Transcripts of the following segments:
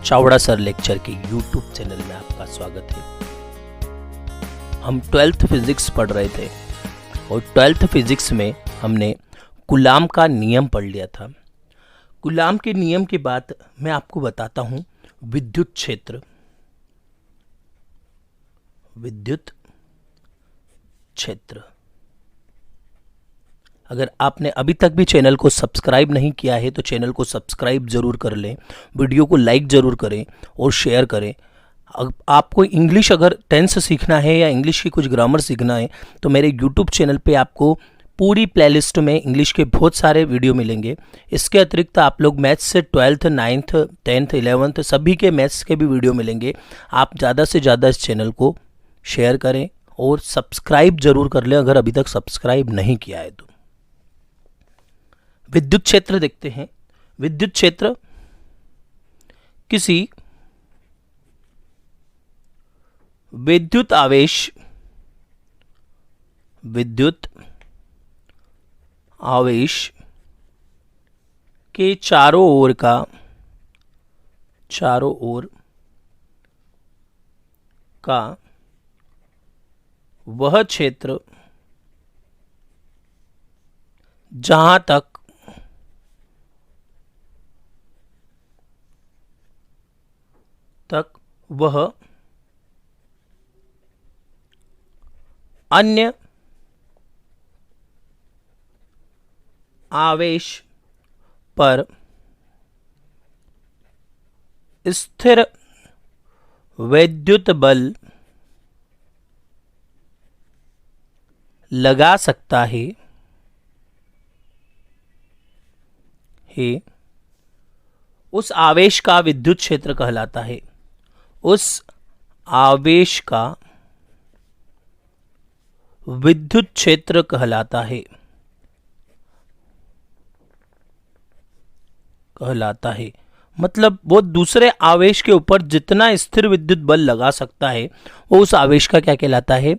Chavda sir lecture के YouTube channel में आपका स्वागत है। हम 12th फिजिक्स पढ़ रहे थे और 12th फिजिक्स में हमने कूलाम का नियम पढ़ लिया था। कूलाम के नियम के बाद मैं आपको बताता हूँ विद्युत क्षेत्र। विद्युत क्षेत्र, अगर आपने अभी तक भी चैनल को सब्सक्राइब नहीं किया है तो चैनल को सब्सक्राइब जरूर कर लें, वीडियो को लाइक जरूर करें और शेयर करें। आपको इंग्लिश अगर टेंस सीखना है या इंग्लिश की कुछ ग्रामर सीखना है तो मेरे यूट्यूब चैनल पे आपको पूरी प्लेलिस्ट में इंग्लिश के बहुत सारे वीडियो मिलेंगे। इसके अतिरिक्त आप लोग मैथ्स से 12th, 9th, 10th, 11th सभी के मैथ्स के भी वीडियो मिलेंगे। आप ज़्यादा से ज़्यादा इस चैनल को शेयर करें और सब्सक्राइब जरूर कर लें अगर अभी तक सब्सक्राइब नहीं किया है तो। विद्युत क्षेत्र देखते हैं। विद्युत क्षेत्र किसी विद्युत आवेश के चारों ओर का वह क्षेत्र जहां तक वह अन्य आवेश पर स्थिर वैद्युत बल लगा सकता है उस आवेश का विद्युत क्षेत्र कहलाता है। उस आवेश का विद्युत क्षेत्र कहलाता है। मतलब वो दूसरे आवेश के ऊपर जितना स्थिर विद्युत बल लगा सकता है वो उस आवेश का क्या कहलाता है?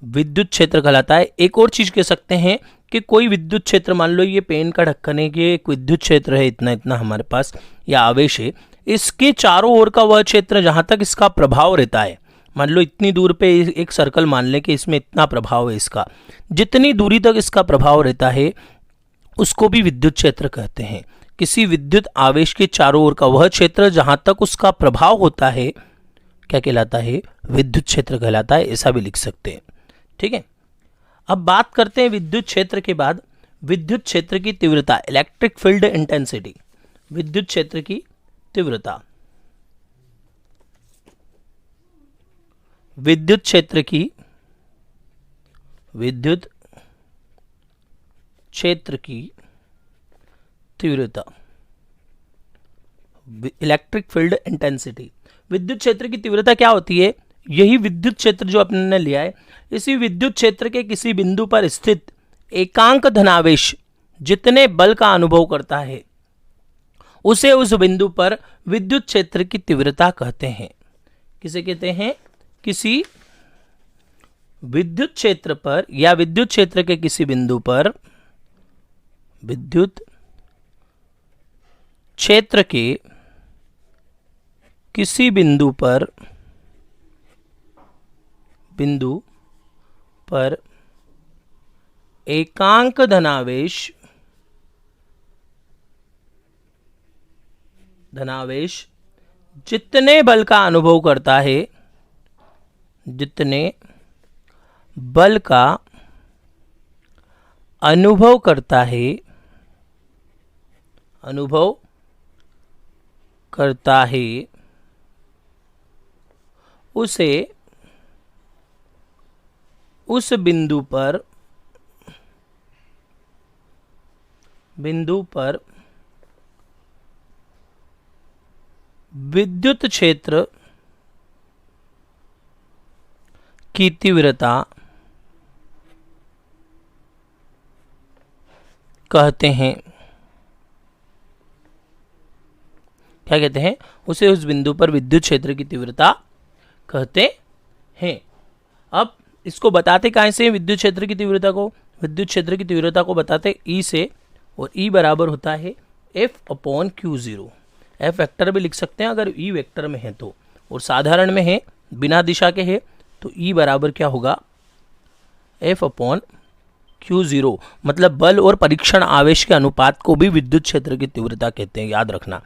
विद्युत क्षेत्र कहलाता है। एक और चीज कह सकते हैं कि कोई विद्युत क्षेत्र, मान लो ये पेन का ढक्कन है कि एक विद्युत क्षेत्र है, इतना इतना हमारे पास या आवेश है, इसके चारों ओर का वह क्षेत्र जहां तक इसका प्रभाव रहता है। मान लो इतनी दूर पे एक सर्कल मान लें कि इसमें इतना प्रभाव है, इसका जितनी दूरी तक इसका प्रभाव रहता है उसको भी विद्युत क्षेत्र कहते हैं। किसी विद्युत आवेश के चारों ओर का वह क्षेत्र जहां तक उसका प्रभाव होता है क्या कहलाता है? विद्युत क्षेत्र कहलाता है। ऐसा भी लिख सकते हैं। ठीक है, अब बात करते हैं विद्युत क्षेत्र के बाद विद्युत क्षेत्र की तीव्रता, इलेक्ट्रिक फील्ड इंटेंसिटी। विद्युत क्षेत्र की तीव्रता, विद्युत क्षेत्र की तीव्रता, इलेक्ट्रिक फील्ड इंटेंसिटी। विद्युत क्षेत्र की तीव्रता क्या होती है? यही विद्युत क्षेत्र जो अपने ने लिया है, इसी विद्युत क्षेत्र के किसी बिंदु पर स्थित एकांक धनावेश जितने बल का अनुभव करता है उसे उस बिंदु पर विद्युत क्षेत्र की तीव्रता कहते हैं। किसे कहते हैं? किसी विद्युत क्षेत्र पर या विद्युत क्षेत्र के किसी बिंदु पर, विद्युत क्षेत्र के किसी बिंदु पर एकांक धनावेश जितने बल का अनुभव करता है, उसे उस बिंदु पर विद्युत क्षेत्र की तीव्रता कहते हैं। क्या कहते हैं? उसे उस बिंदु पर विद्युत क्षेत्र की तीव्रता कहते हैं। अब इसको बताते कहाँ से विद्युत क्षेत्र की तीव्रता को? विद्युत क्षेत्र की तीव्रता को बताते E से, और E बराबर होता है F/Q0। एफ वेक्टर भी लिख सकते हैं अगर ई वेक्टर में है तो, और साधारण में है बिना दिशा के है तो ई बराबर क्या होगा, एफ अपॉन क्यू जीरो। मतलब बल और परीक्षण आवेश के अनुपात को भी विद्युत क्षेत्र की तीव्रता कहते हैं, याद रखना।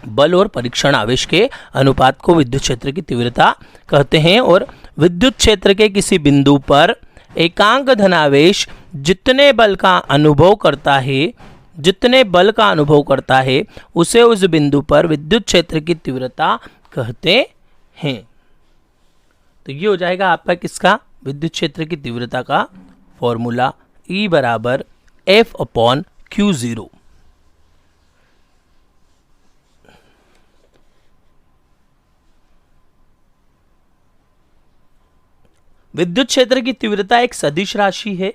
बल और परीक्षण आवेश के अनुपात को विद्युत क्षेत्र की तीव्रता कहते हैं। और विद्युत क्षेत्र के किसी बिंदु पर एकांक धनावेश जितने बल का अनुभव करता है उसे उस बिंदु पर विद्युत क्षेत्र की तीव्रता कहते हैं। तो ये हो जाएगा आपका किसका, विद्युत क्षेत्र की तीव्रता का फॉर्मूला, E बराबर एफ अपॉन क्यू जीरो। विद्युत क्षेत्र की तीव्रता एक सदिश राशि है,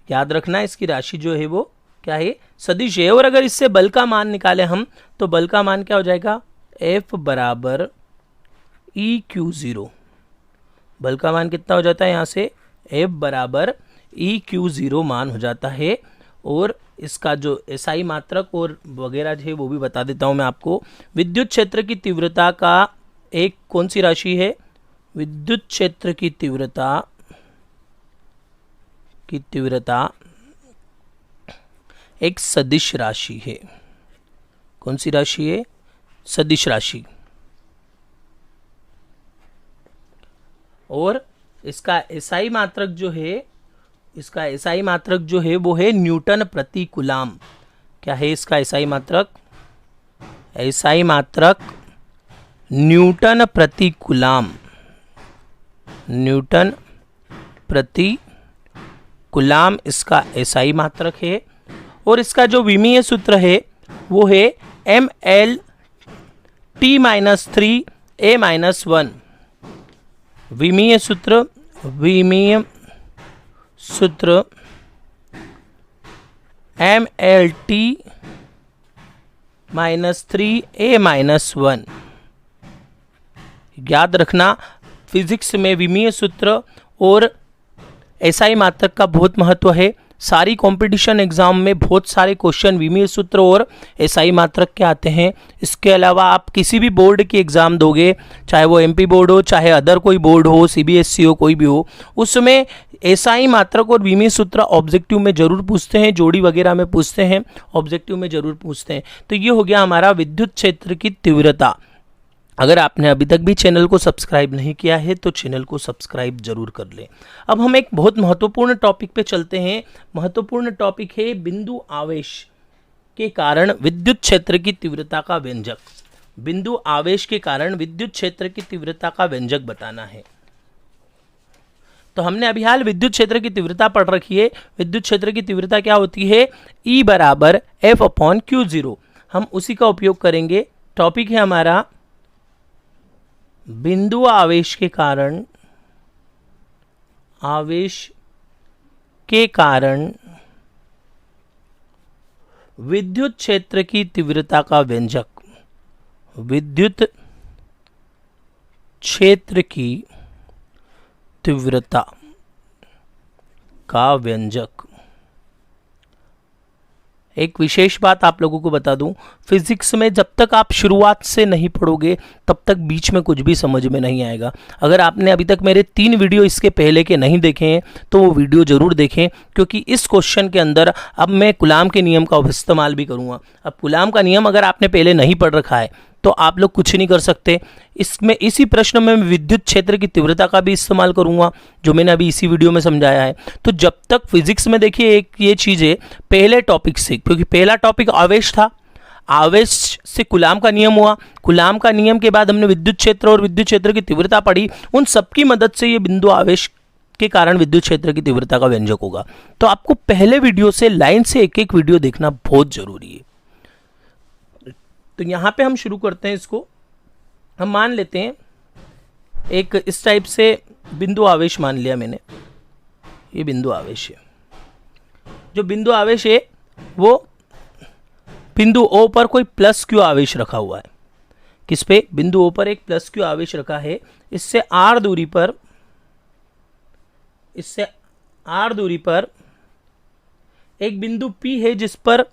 याद रखना इसकी राशि जो है वो क्या है, सदिश है। और अगर इससे बल का मान निकाले हम तो बल का मान क्या हो जाएगा, F बराबर ई क्यू जीरो। बल का मान कितना हो जाता है यहाँ से, F बराबर ई क्यू जीरो मान हो जाता है। और इसका जो एसआई मात्रक और वगैरह है वो भी बता देता हूँ मैं आपको। विद्युत क्षेत्र की तीव्रता का एक कौन सी राशि है, विद्युत क्षेत्र की तीव्रता एक सदिश राशि है। कौन सी राशि है, सदिश राशि। और इसका एसआई मात्रक जो है वो है न्यूटन प्रति कूलाम। क्या है इसका एसआई मात्रक, न्यूटन प्रति कूलाम, न्यूटन प्रति कूलाम इसका एसआई मात्रक है। और इसका जो विमीय सूत्र है वो है ml T-3A-1। विमीय सूत्र mlt-3A-1। याद रखना फिजिक्स में विमीय सूत्र और एसआई मात्रक का बहुत महत्व है। सारी कंपटीशन एग्जाम में बहुत सारे क्वेश्चन विमीय सूत्र और एसआई मात्रक के आते हैं। इसके अलावा आप किसी भी बोर्ड की एग्जाम दोगे, चाहे वो एमपी बोर्ड हो, चाहे अदर कोई बोर्ड हो, सीबीएसई हो, कोई भी हो, उसमें एसआई मात्रक और विमीय सूत्र ऑब्जेक्टिव में जरूर पूछते हैं, जोड़ी वगैरह में पूछते हैं, ऑब्जेक्टिव में जरूर पूछते हैं। तो ये हो गया हमारा विद्युत क्षेत्र की तीव्रता। अगर आपने अभी तक भी चैनल को सब्सक्राइब नहीं किया है तो चैनल को सब्सक्राइब जरूर कर लें। अब हम एक बहुत महत्वपूर्ण टॉपिक पे चलते हैं। महत्वपूर्ण टॉपिक है बिंदु आवेश के कारण विद्युत क्षेत्र की तीव्रता का व्यंजक। बिंदु आवेश के कारण विद्युत क्षेत्र की तीव्रता का व्यंजक बताना है। तो हमने अभी हाल विद्युत क्षेत्र की तीव्रता पढ़ रखी है। विद्युत क्षेत्र की तीव्रता क्या होती है, E बराबर एफ अपॉन क्यू जीरो। हम उसी का उपयोग करेंगे। टॉपिक है हमारा बिंदु आवेश के कारण विद्युत क्षेत्र की तीव्रता का व्यंजक। विद्युत क्षेत्र की तीव्रता का व्यंजक। एक विशेष बात आप लोगों को बता दूं, फिजिक्स में जब तक आप शुरुआत से नहीं पढ़ोगे तब तक बीच में कुछ भी समझ में नहीं आएगा। अगर आपने अभी तक मेरे 3 वीडियो इसके पहले के नहीं देखे हैं तो वो वीडियो जरूर देखें, क्योंकि इस क्वेश्चन के अंदर अब मैं कूलाम के नियम का इस्तेमाल भी करूंगा। अब कूलाम का नियम अगर आपने पहले नहीं पढ़ रखा है तो आप लोग कुछ नहीं कर सकते। इसमें इसी प्रश्न में मैं विद्युत क्षेत्र की तीव्रता का भी इस्तेमाल करूंगा, जो मैंने अभी इसी वीडियो में समझाया है। तो जब तक फिजिक्स में देखिए एक ये चीज़ है, पहले टॉपिक से, क्योंकि पहला टॉपिक आवेश था, आवेश से कूलाम का नियम हुआ, कूलाम का नियम के बाद हमने विद्युत क्षेत्र और विद्युत क्षेत्र की तीव्रता पढ़ी। उन सबकी मदद से ये बिंदु आवेश के कारण विद्युत क्षेत्र की तीव्रता का व्यंजक होगा। तो आपको पहले वीडियो से लाइन से एक एक वीडियो देखना बहुत जरूरी है। तो यहाँ पे हम शुरू करते हैं इसको। हम मान लेते हैं एक इस टाइप से बिंदु आवेश मान लिया मैंने, ये बिंदु आवेश है। जो बिंदु आवेश है वो बिंदु O पर कोई प्लस क्यू आवेश रखा हुआ है। किस पे, बिंदु O पर एक प्लस क्यू आवेश रखा है। इससे R दूरी पर एक बिंदु P है जिस पर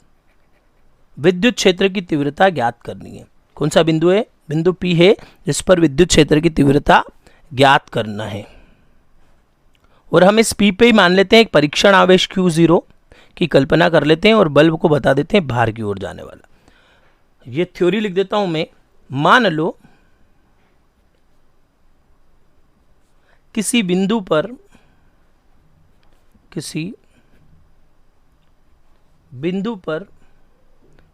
विद्युत क्षेत्र की तीव्रता ज्ञात करनी है। कौन सा बिंदु है? बिंदु P है जिस पर विद्युत क्षेत्र की तीव्रता ज्ञात करना है। और हम इस P पे ही मान लेते हैं एक परीक्षण आवेश Q0 की कल्पना कर लेते हैं और बल्ब को बता देते हैं बाहर की ओर जाने वाला। ये थ्योरी लिख देता हूं मैं। मान लो किसी बिंदु पर, किसी बिंदु पर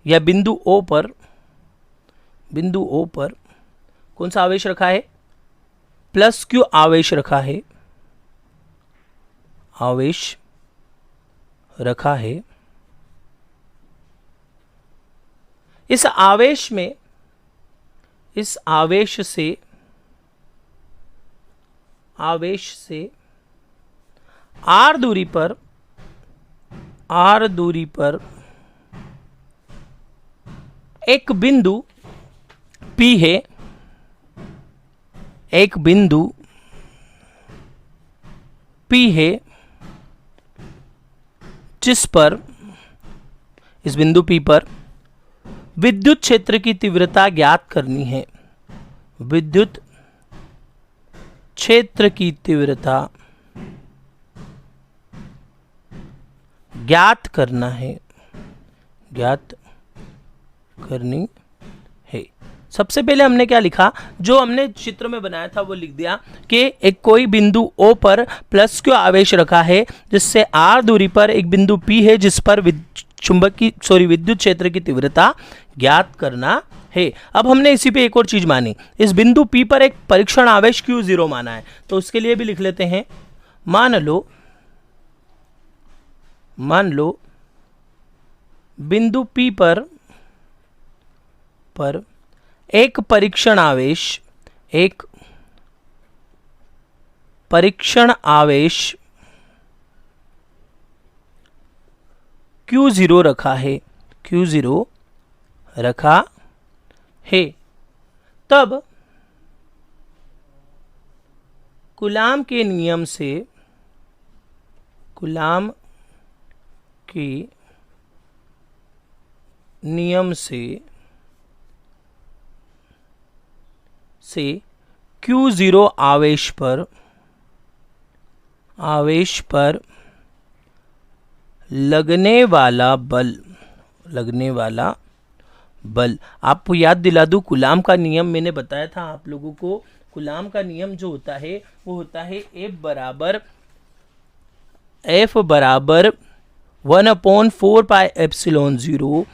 या बिंदु O पर, बिंदु O पर कौन सा आवेश रखा है? प्लस Q आवेश रखा है, आवेश रखा है। इस आवेश में, इस आवेश से r दूरी पर एक बिंदु P है, एक बिंदु P है जिस पर, इस बिंदु P पर विद्युत क्षेत्र की तीव्रता ज्ञात करनी है। विद्युत क्षेत्र की तीव्रता ज्ञात करना है, ज्ञात करनी है। सबसे पहले हमने क्या लिखा? जो हमने चित्र में बनाया था वो लिख दिया कि एक कोई बिंदु O पर प्लस Q आवेश रखा है जिससे r दूरी पर एक बिंदु P है जिस पर विद्युत क्षेत्र की तीव्रता ज्ञात करना है। अब हमने इसी पे एक और चीज मानी, इस बिंदु P पर एक परीक्षण आवेश Q0 माना है, तो उसके लिए भी लिख लेते हैं। मान लो बिंदु P पर एक परीक्षण आवेश Q0 रखा है, Q0 रखा है। तब कूलाम के नियम से Q0 आवेश पर लगने वाला बल, आपको याद दिला दूं, कूलाम का नियम मैंने बताया था आप लोगों को। कूलाम का नियम जो होता है वो होता है F बराबर 1/4 पाई एप्सिलॉन 0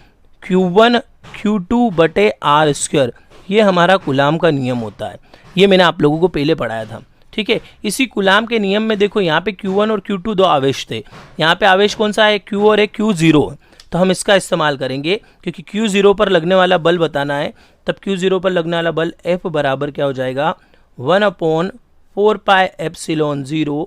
Q1 Q2 बटे R स्क्वायर। ये हमारा कूलाम का नियम होता है, ये मैंने आप लोगों को पहले पढ़ाया था। ठीक है, इसी कूलाम के नियम में देखो यहाँ पे Q1 और Q2 दो आवेश थे, यहाँ पे आवेश कौन सा है? Q और एक Q0, तो हम इसका इस्तेमाल करेंगे क्योंकि Q0 पर लगने वाला बल बताना है। तब Q0 पर लगने वाला बल F बराबर क्या हो जाएगा? 1/4 पाई एप्सिलॉन 0,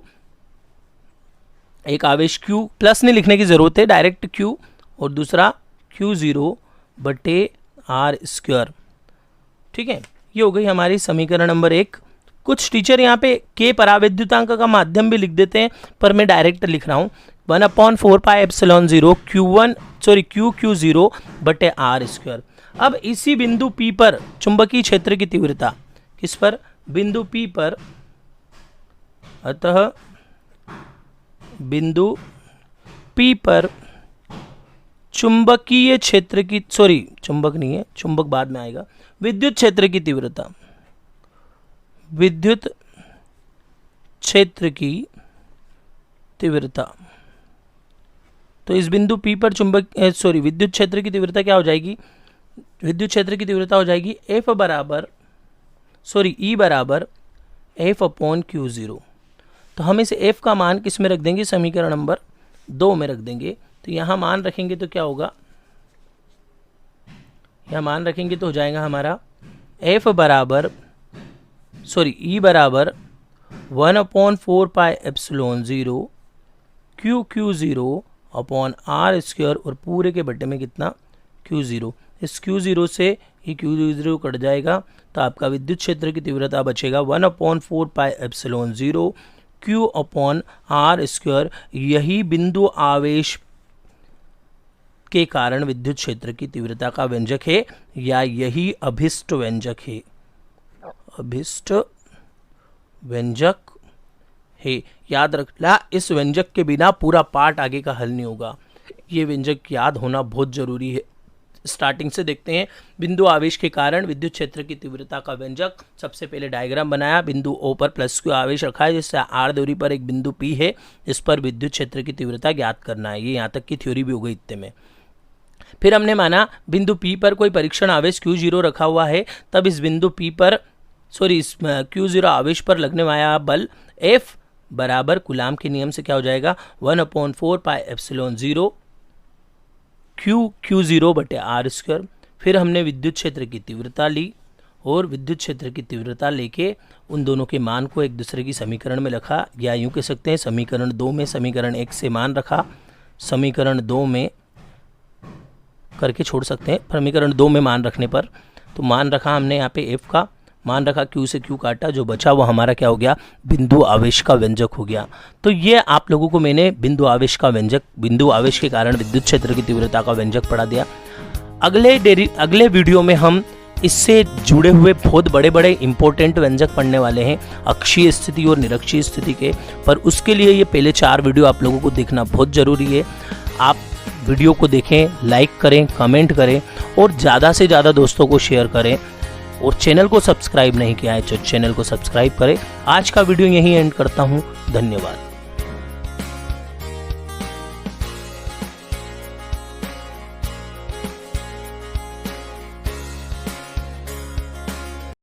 एक आवेश Q, प्लस नहीं लिखने की जरूरत है, डायरेक्ट Q, और दूसरा Q0 बटे R स्क्वायर। ठीक है, ये हो गई हमारी समीकरण नंबर 1। कुछ टीचर यहाँ पे K पराविद्युतांक का माध्यम भी लिख देते हैं, पर मैं डायरेक्ट लिख रहा हूँ 1/4 पाई एप्सिलॉन 0 Q0 बटे R स्क्वायर। अब इसी बिंदु P पर चुंबकीय क्षेत्र की तीव्रता, किस पर? बिंदु P पर। अतः बिंदु P पर चुंबकीय क्षेत्र की, चुंबक नहीं है, चुंबक बाद में आएगा, विद्युत क्षेत्र की तीव्रता, विद्युत क्षेत्र की तीव्रता। तो इस बिंदु P पर विद्युत क्षेत्र की तीव्रता क्या हो जाएगी? विद्युत क्षेत्र की तीव्रता हो जाएगी E बराबर F/Q0। तो हम इस F का मान किस में रख देंगे? समीकरण नंबर 2 में रख देंगे। तो यहाँ मान रखेंगे तो क्या होगा? यहाँ मान रखेंगे तो हो जाएगा हमारा E बराबर 1/4 pi epsilon 0 Q0 upon R square, और पूरे के बट्टे में कितना? Q0। इस Q0 से ही Q0 कट जाएगा, तो आपका विद्युत क्षेत्र की तीव्रता बचेगा 1/4 pi epsilon 0 Q upon R square. यही बिंदु आवेश इसके कारण विद्युत क्षेत्र की तीव्रता का व्यंजक है या यही अभिष्ट व्यंजक है? अभिष्ट व्यंजक है। याद रखना, इस व्यंजक के बिना पूरा पार्ट आगे का हल नहीं होगा। ये व्यंजक याद होना बहुत जरूरी है। स्टार्टिंग से देखते हैं। बिंदु आवेश के कारण विद्युत क्षेत्र की तीव्रता का व्यंजक। सबसे पहले डायग्राम बनाया। बिंदु O पर प्लस Q आवेश रखा है, जिससे R दूरी पर एक बिंदु P है, इस पर विद्युत क्षेत्र की तीव्रता ज्ञात करना है। ये यहाँ तक की थ्योरी भी हो गई इतने में। फिर हमने माना बिंदु P पर कोई परीक्षण आवेश Q0 रखा हुआ है, तब इस बिंदु P पर इस Q0 आवेश पर लगने वाला बल F बराबर कूलाम के नियम से क्या हो जाएगा? 1/4 पाई एप्सिलॉन 0 Q0 बटे R स्क्वायर। फिर हमने विद्युत क्षेत्र की तीव्रता ली और विद्युत क्षेत्र की तीव्रता लेके उन दोनों के मान को एक दूसरे की समीकरण में रखा, या यूँ कह सकते हैं समीकरण 2 में समीकरण 1 से मान रखा, समीकरण 2 में करके छोड़ सकते हैं। समीकरण 2 में मान रखने पर तो मान रखा हमने यहाँ पे F का, मान रखा Q से Q काटा, जो बचा वो हमारा क्या हो गया? बिंदु आवेश का व्यंजक हो गया। तो ये आप लोगों को मैंने बिंदु आवेश का व्यंजक, बिंदु आवेश के कारण विद्युत क्षेत्र की तीव्रता का व्यंजक पढ़ा दिया। अगले वीडियो में हम इससे जुड़े हुए बहुत बड़े बड़े इंपॉर्टेंट व्यंजक पढ़ने वाले हैं, अक्षीय स्थिति और निरक्षीय स्थिति के। पर उसके लिए ये पहले 4 वीडियो आप लोगों को देखना बहुत ज़रूरी है। आप वीडियो को देखें, लाइक करें, कमेंट करें और ज़्यादा से ज़्यादा दोस्तों को शेयर करें। और चैनल को सब्सक्राइब नहीं किया है तो चैनल को सब्सक्राइब करें। आज का वीडियो यहीं एंड करता हूँ। धन्यवाद।